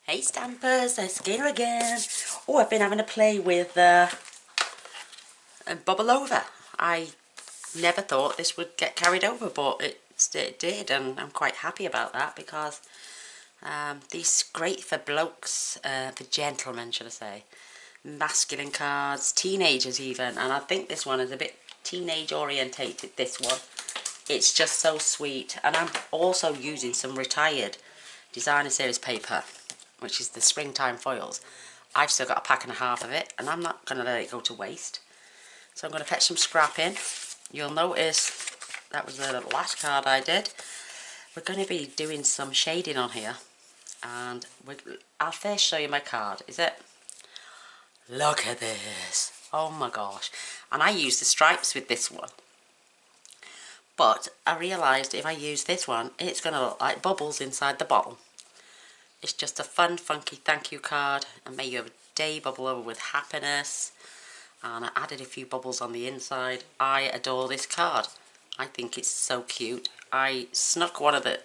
Hey Stampers, it's Gaynor again. Oh, I've been having a play with Bubble Over. I never thought this would get carried over, but it did, and I'm quite happy about that because these are great for blokes, for gentlemen, should I say. Masculine cards, teenagers even, and I think this one is a bit teenage orientated, this one. It's just so sweet, and I'm also using some retired designer series paper, which is the springtime foils. I've still got a pack and a half of it, and I'm not going to let it go to waste. So I'm going to fetch some scrap in. You'll notice that was the last card I did. We're going to be doing some shading on here, and I'll first show you my card. Is it? Look at this. Oh my gosh. And I used the stripes with this one. But I realised if I use this one, it's going to look like bubbles inside the bottle. It's just a fun, funky thank you card. And may you have a day bubble over with happiness. And I added a few bubbles on the inside. I adore this card. I think it's so cute. I snuck one of the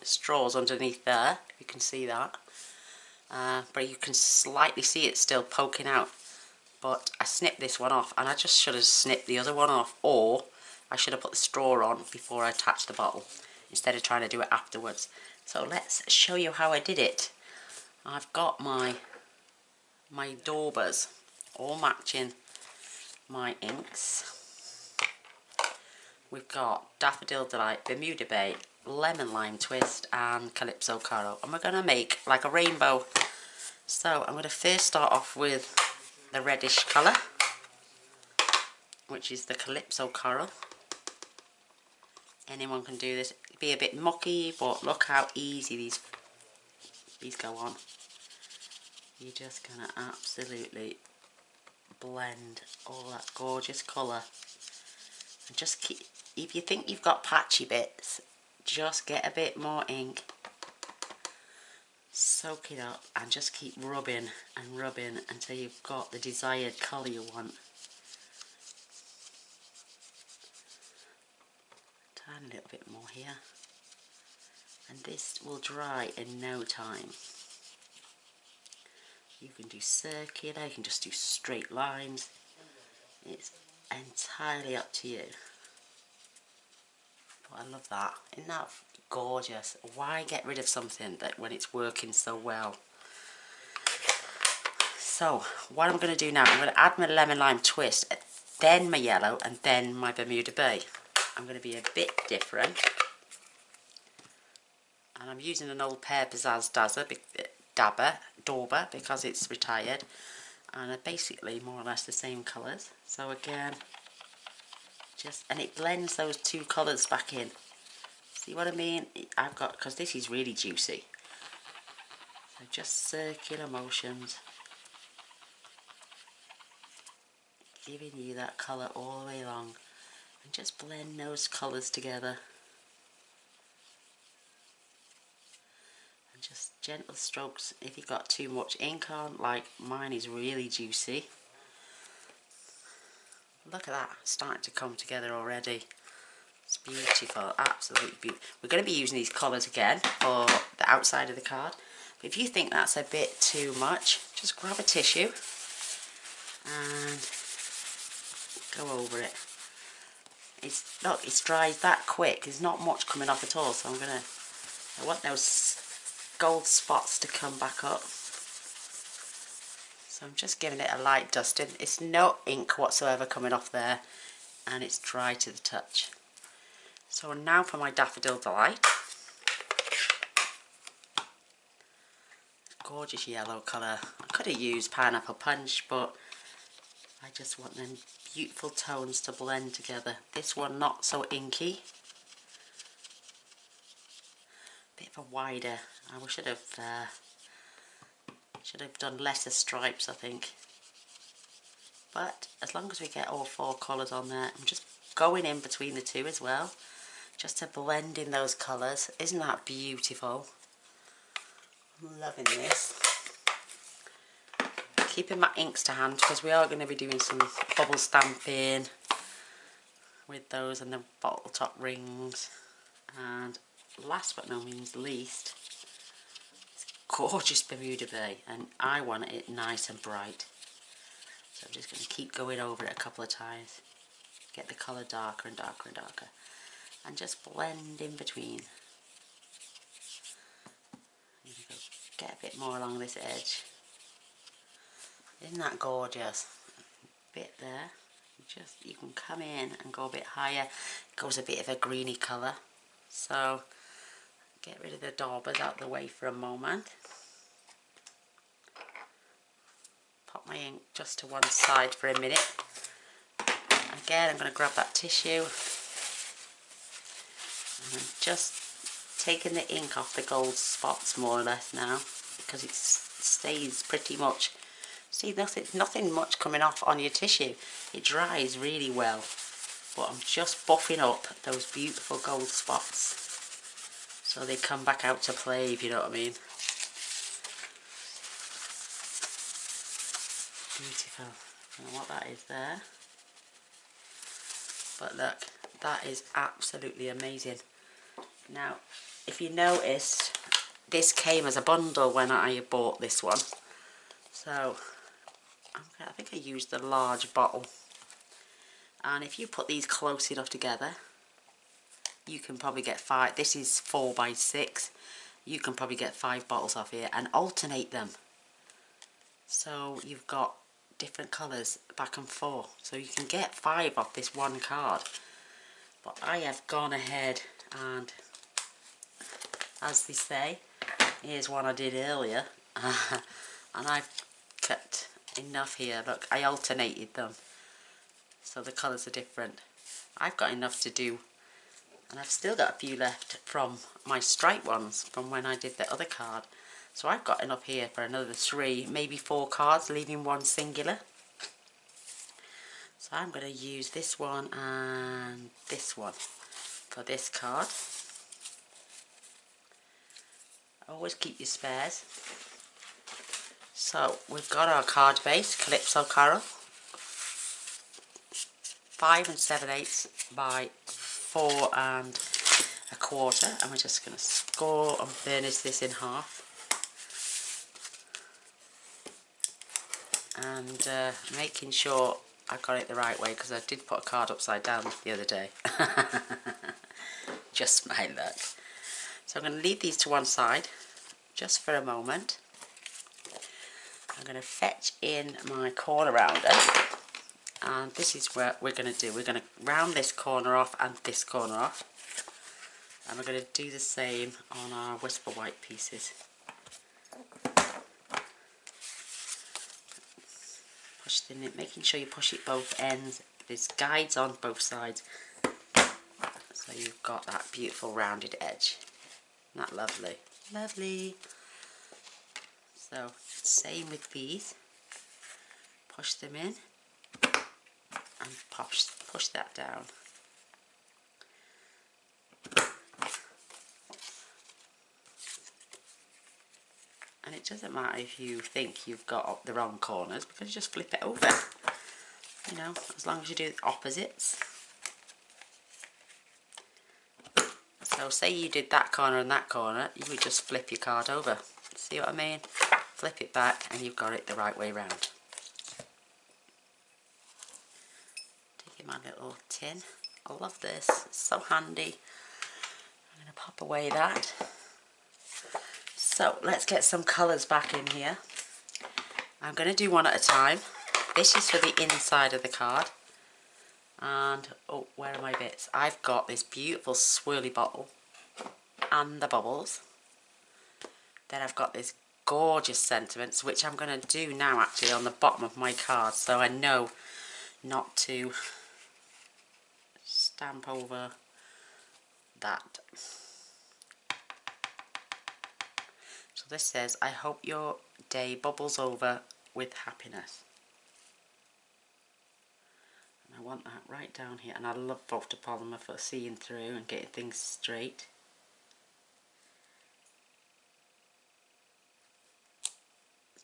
straws underneath there. You can see that. But you can slightly see it still poking out. But I snipped this one off, and I just should have snipped the other one off. Or I should have put the straw on before I attached the bottle, instead of trying to do it afterwards. So let's show you how I did it. I've got my daubers all matching my inks. We've got Daffodil Delight, Bermuda Bay, Lemon Lime Twist and Calypso Coral. And we're going to make like a rainbow. So I'm going to first start off with the reddish colour, which is the Calypso Coral. Anyone can do this. It'd be a bit mucky, but look how easy these go on. You're just going to absolutely blend all that gorgeous colour. And just keep, if you think you've got patchy bits, just get a bit more ink, soak it up, and just keep rubbing and rubbing until you've got the desired colour you want. Tiny little bit more here, and this will dry in no time. You can do circular, you can just do straight lines. It's entirely up to you. But I love that. Isn't that gorgeous? Why get rid of something that when it's working so well? So what I'm going to do now, I'm going to add my lemon lime twist, then my yellow, and then my Bermuda Bay. I'm going to be a bit different. And I'm using an old Pear Pizzazz Dauber because it's retired. And they're basically more or less the same colours. So again, and it blends those two colours back in. See what I mean? I've got, because this is really juicy. So just circular motions, giving you that colour all the way along. And just blend those colours together. And just gentle strokes if you've got too much ink on, like mine is really juicy. Look at that, starting to come together already. It's beautiful, absolutely beautiful. We're going to be using these colours again for the outside of the card. But if you think that's a bit too much, just grab a tissue and go over it. Look, it's dried that quick. There's not much coming off at all, so I want those gold spots to come back up. So I'm just giving it a light dusting. It's no ink whatsoever coming off there, and it's dry to the touch. So now for my Daffodil Delight. Gorgeous yellow colour. I could have used Pineapple Punch, but I just want them beautiful tones to blend together. This one not so inky. Bit of a wider. I should have done lesser stripes, I think. But as long as we get all four colours on there, I'm just going in between the two as well, just to blend in those colours. Isn't that beautiful? I'm loving this. Keeping my inks to hand because we are going to be doing some bubble stamping with those and the bottle top rings. And last but no means least, gorgeous Bermuda Bay, and I want it nice and bright. So I'm just going to keep going over it a couple of times, get the colour darker and darker and darker, and just blend in between. There we go. Get a bit more along this edge. Isn't that gorgeous? Bit there. You can come in and go a bit higher. It goes a bit of a greeny colour. So get rid of the daubers out of the way for a moment. Pop my ink just to one side for a minute. Again, I'm going to grab that tissue. And I'm just taking the ink off the gold spots more or less now, because it stays pretty much. See, nothing much coming off on your tissue. It dries really well, but I'm just buffing up those beautiful gold spots so they come back out to play, if you know what I mean. Beautiful. I don't know what that is there, but look, that is absolutely amazing. Now, if you noticed, this came as a bundle when I bought this one, so I think I used the large bottle, and if you put these close enough together, you can probably get 5. This is 4 by 6. You can probably get 5 bottles off here and alternate them, so you've got different colours back and forth, so you can get 5 off this one card. But I have gone ahead and, as they say, here's one I did earlier, and I've cut enough here. Look, I alternated them so the colours are different. I've got enough to do, and I've still got a few left from my stripe ones from when I did the other card, so I've got enough here for another 3, maybe 4 cards, leaving one singular. So I'm going to use this one and this one for this card. Always keep your spares. So we've got our card base, Calypso Carol, 5 7/8 by 4 1/4, and we're just going to score and furnish this in half. And making sure I got it the right way, because I did put a card upside down the other day. Just my luck. So I'm going to leave these to one side just for a moment. I'm going to fetch in my corner rounder, and this is what we're going to do. We're going to round this corner off and this corner off, and we're going to do the same on our Whisper White pieces. Push the knit, making sure you push it both ends. There's guides on both sides, so you've got that beautiful rounded edge. Isn't that lovely? Lovely. So, same with these. Push them in and push that down. And it doesn't matter if you think you've got up the wrong corners, because you just flip it over. You know, as long as you do the opposites. So say you did that corner and that corner, you would just flip your card over. See what I mean? Flip it back and you've got it the right way round. Taking my little tin. I love this. It's so handy. I'm going to pop away that. So let's get some colours back in here. I'm going to do one at a time. This is for the inside of the card. And, oh, where are my bits? I've got this beautiful swirly bottle and the bubbles. Then I've got this gorgeous sentiments, which I'm going to do now actually on the bottom of my card, so I know not to stamp over that. So this says, I hope your day bubbles over with happiness. And I want that right down here, and I love photopolymer for seeing through and getting things straight.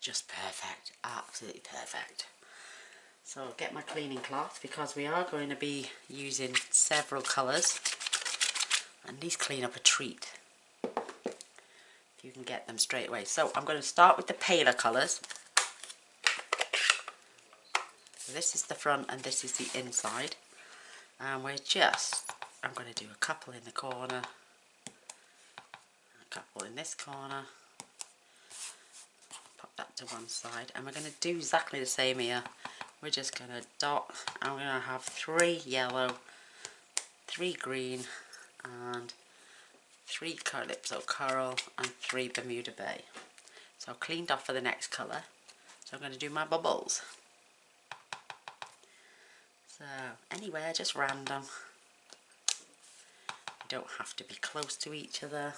Just perfect, absolutely perfect. So I'll get my cleaning cloth, because we are going to be using several colours, and these clean up a treat. If you can get them straight away. So I'm going to start with the paler colours. So this is the front and this is the inside. And I'm going to do a couple in the corner, a couple in this corner, pop that to one side, and we're going to do exactly the same here. We're just going to dot, and we're going to have 3 yellow, 3 green, and 3 Calypso Coral, and 3 Bermuda Bay. So cleaned off for the next colour. So I'm going to do my bubbles. So anywhere, just random. You don't have to be close to each other.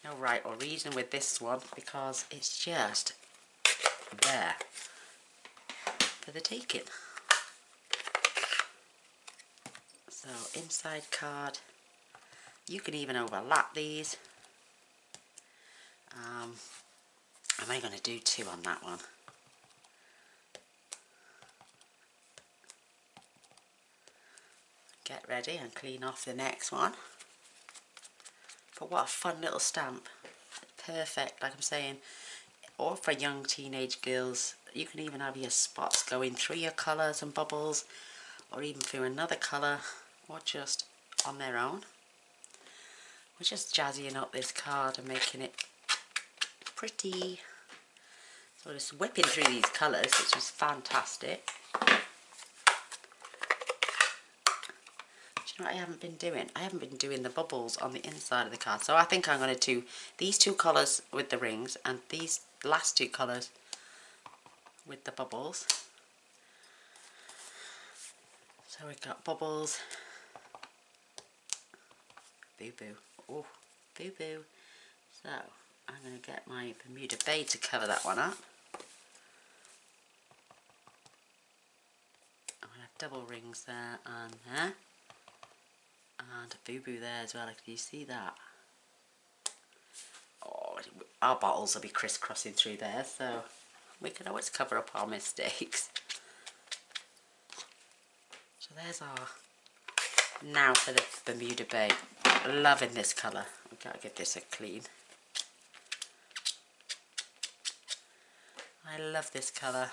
No right or reason with this one, because it's just there for the taking. So inside card, you can even overlap these. I'm only going to do 2 on that one. Get ready and clean off the next one. But what a fun little stamp. Perfect, like I'm saying, or for young teenage girls. You can even have your spots going through your colours and bubbles, or even through another colour, or just on their own. We're just jazzying up this card and making it pretty. So just whipping through these colours, which is fantastic. Do you know what I haven't been doing? I haven't been doing the bubbles on the inside of the card. So I think I'm going to do these 2 colours with the rings and these last 2 colours with the bubbles. So we've got bubbles. Boo boo. Oh, boo boo. So I'm going to get my Bermuda Bay to cover that one up. I'm going to have double rings there and there. And a boo boo there as well. Can you see that? Oh, our bottles will be crisscrossing through there, so we can always cover up our mistakes. So there's our, now for the Bermuda Bay. Loving this colour. I've got to give this a clean. I love this colour.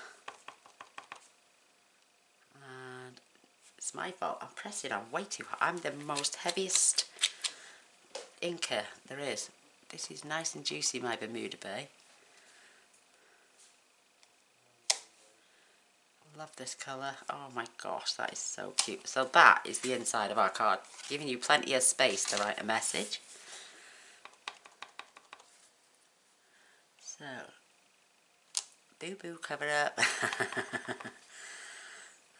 And it's my fault. I'm pressing on way too hard. I'm the most heaviest inker there is. This is nice and juicy, my Bermuda Bay. Love this colour. Oh my gosh, that is so cute. So that is the inside of our card, giving you plenty of space to write a message. So, boo boo, cover up.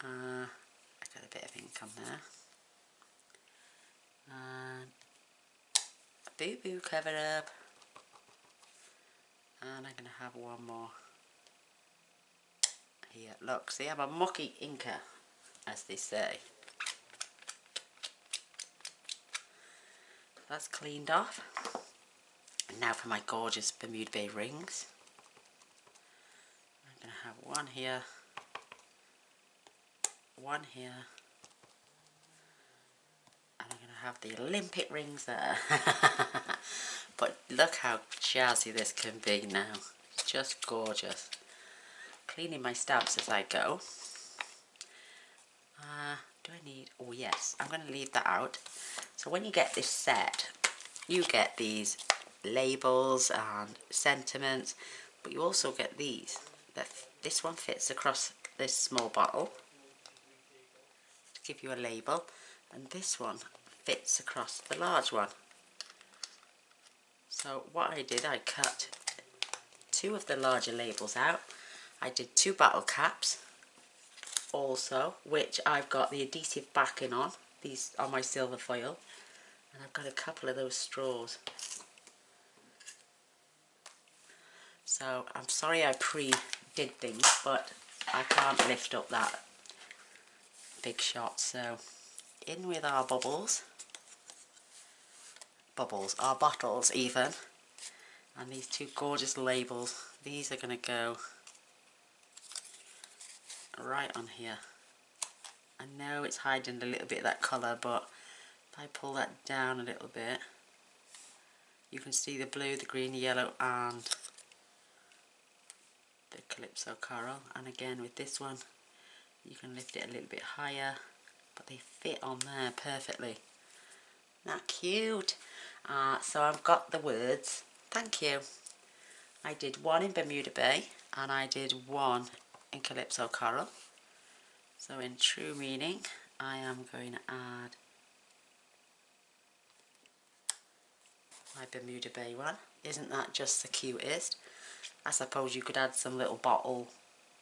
I got a bit of ink on there. And boo boo, cover up. And I'm going to have one more here. Look, see, I'm a mucky inker, as they say. That's cleaned off. And now for my gorgeous Bermuda Bay rings. I'm going to have one here, one here, and I'm going to have the Olympic rings there. But look how jazzy this can be now. It's just gorgeous. Cleaning my stamps as I go. Do I need, oh yes, I'm going to leave that out. So when you get this set, you get these labels and sentiments, but you also get these. This one fits across this small bottle to give you a label, and this one fits across the large one. So what I did, I cut 2 of the larger labels out. I did 2 bottle caps also, which I've got the adhesive backing on. These are my silver foil, and I've got a couple of those straws. So I'm sorry I pre-did things, but I can't lift up that big shot. So in with our bubbles, our bottles even, and these 2 gorgeous labels. These are going to go right on here. I know it's hiding a little bit of that colour, but if I pull that down a little bit, You can see the blue, the green, the yellow and the Calypso Coral. And again with this one you can lift it a little bit higher, but they fit on there perfectly. Isn't that cute? So I've got the words, thank you. I did one in Bermuda Bay and I did one in Calypso Coral. So in true meaning I am going to add my Bermuda Bay one. Isn't that just the cutest? I suppose you could add some little bottle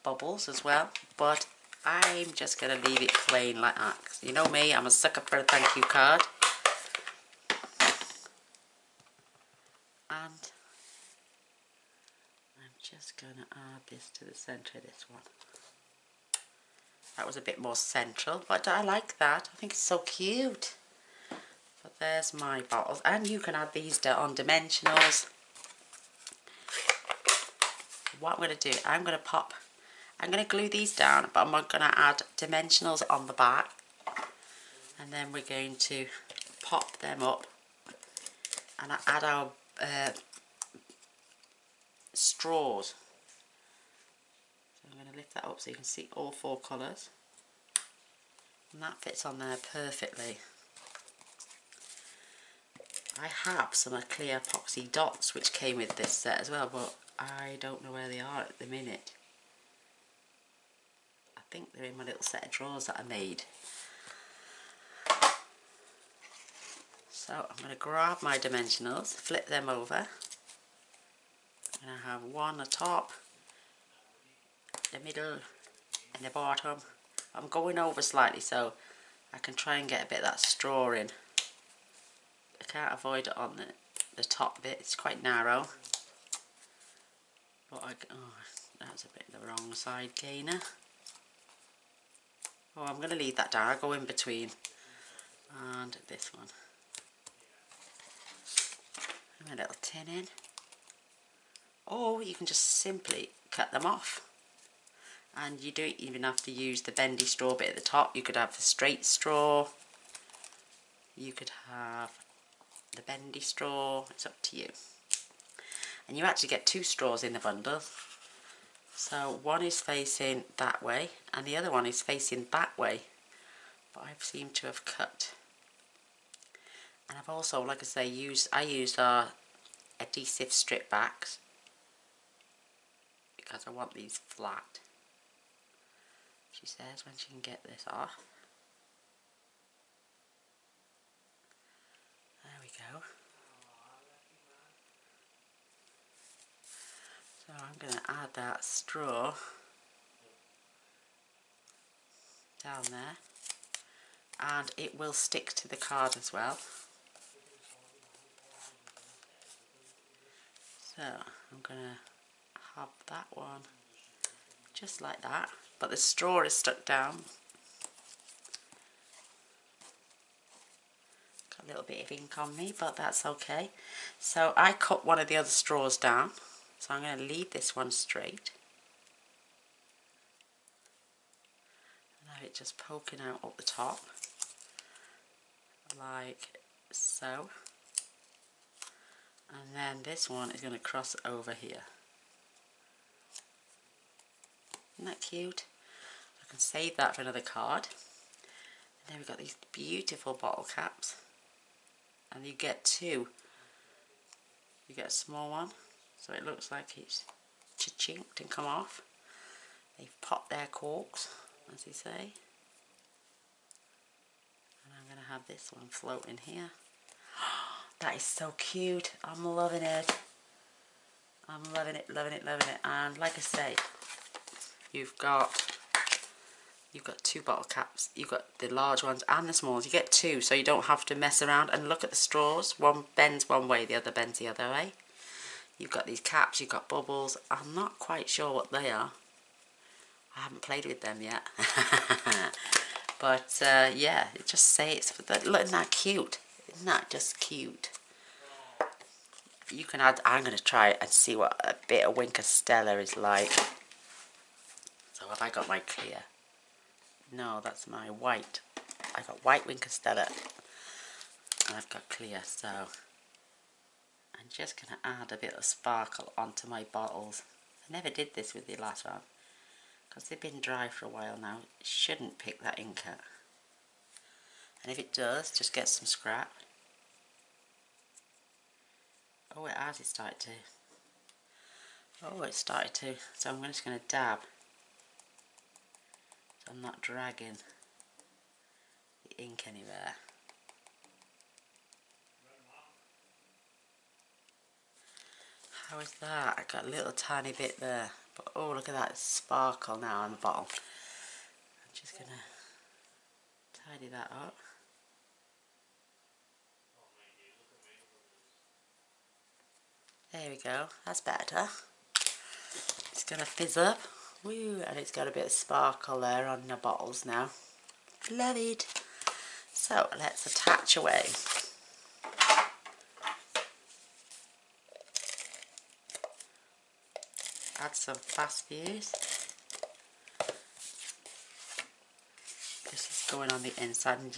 bubbles as well, but I'm just going to leave it plain like that. You know me, I'm a sucker for a thank you card. And I'm just going to add this to the centre of this one. That was a bit more central, but I like that. I think it's so cute. But there's my bottles, and you can add these on dimensionals. What I'm going to do, I'm going to glue these down, but I'm going to add dimensionals on the back, and then we're going to pop them up and add our straws. So I'm going to lift that up so you can see all 4 colours, and that fits on there perfectly. I have some clear epoxy dots which came with this set as well, but I don't know where they are at the minute. I think they're in my little set of drawers that I made. So I'm going to grab my dimensionals, flip them over. I'm going to have one at the top, the middle and the bottom. I'm going over slightly so I can try and get a bit of that straw in. I can't avoid it on the top bit, it's quite narrow. But that's a bit the wrong side gainer. Oh, I'm going to leave that down, I'll go in between. And this one. And a little tin in. Or you can just simply cut them off. And you don't even have to use the bendy straw bit at the top. You could have the straight straw. You could have the bendy straw. It's up to you. And you actually get 2 straws in the bundle. So one is facing that way and the other one is facing that way. But I seem to have cut. And I've also, like I say, I used our adhesive strip backs because I want these flat. She says when she can get this off. There we go. So I'm going to add that straw down there, and it will stick to the card as well. So I'm going to have that one just like that, but the straw is stuck down. Got a little bit of ink on me, but that's okay. So I cut one of the other straws down, so I'm going to leave this one straight. And have it just poking out up the top, like so. And then this one is going to cross over here. Isn't that cute? I can save that for another card. And then we've got these beautiful bottle caps. And you get 2. You get a small one, so it looks like it's chinked and come off. They've popped their corks, as they say. And I'm going to have this one floating here. That is so cute. I'm loving it. I'm loving it, loving it, loving it. And like I say, you've got 2 bottle caps. You've got the large ones and the small ones. You get 2, so you don't have to mess around. And look at the straws. One bends one way, the other bends the other way. You've got these caps, you've got bubbles. I'm not quite sure what they are. I haven't played with them yet. But yeah, just say it's for the, look, isn't that cute? Isn't that just cute? You can add, I'm going to try it and see what a bit of Winker Stella is like. So have I got my clear? No, that's my white. I got white Winker Stella and I've got clear, so I'm just going to add a bit of sparkle onto my bottles. I never did this with the last one because they've been dry for a while now. It shouldn't pick that ink up. And if it does, just get some scrap. Oh, it has, it started to. Oh, it started to. So I'm just going to dab. So I'm not dragging the ink anywhere. How is that? I got a little tiny bit there. But oh, look at that sparkle now on the bottle. I'm just going to tidy that up. There we go. That's better. It's going to fizz up. Woo, and it's got a bit of sparkle there on the bottles now. Love it. So let's attach away. Add some fast fuse. This is going on the inside, and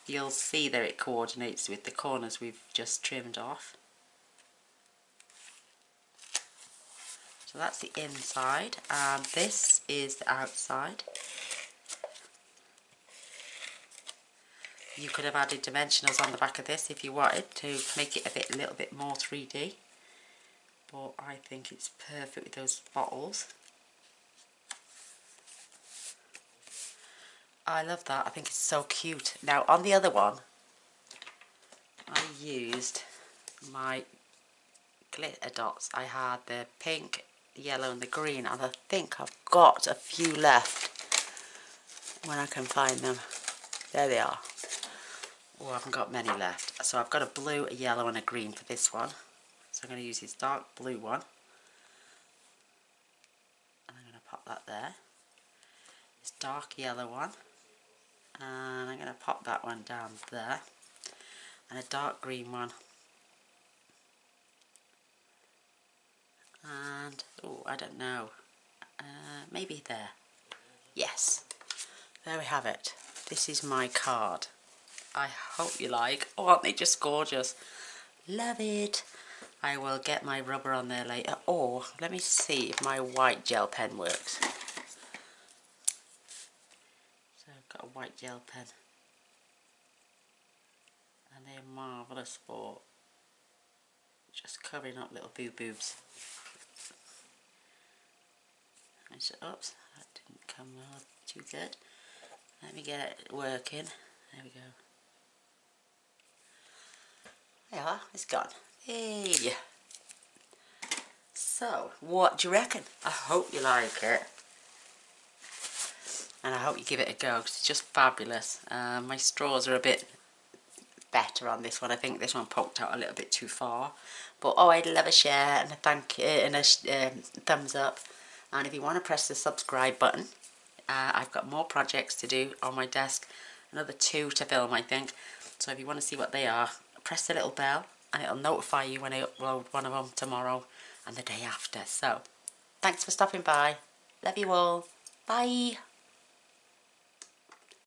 you'll see that it coordinates with the corners we've just trimmed off. So that's the inside, and this is the outside. You could have added dimensionals on the back of this if you wanted to make it a little bit more 3D. But I think it's perfect with those bottles. I love that. I think it's so cute. Now on the other one, I used my glitter dots. I had the pink, the yellow and the green, and I think I've got a few left when I can find them. There they are. Oh, I haven't got many left. So I've got a blue, a yellow and a green for this one. So I'm going to use this dark blue one. And I'm going to pop that there. This dark yellow one. And I'm going to pop that one down there. And a dark green one. And, oh, I don't know. Maybe there. Yes. There we have it. This is my card. I hope you like. Oh, aren't they just gorgeous? Love it. I will get my rubber on there later. Or, let me see if my white gel pen works. So I've got a white gel pen. And they're marvellous for just covering up little boo-boos. Oops, that didn't come out too good. Let me get it working. There we go. There you are, it's gone. Hey! So, what do you reckon? I hope you like it. And I hope you give it a go, because it's just fabulous. My straws are a bit better on this one. I think this one poked out a little bit too far. But oh, I'd love a share and a thank you and a thumbs up. And if you want to press the subscribe button, I've got more projects to do on my desk. Another 2 to film, I think. So if you want to see what they are, press the little bell and it'll notify you when I upload one of them tomorrow and the day after. So, thanks for stopping by. Love you all. Bye.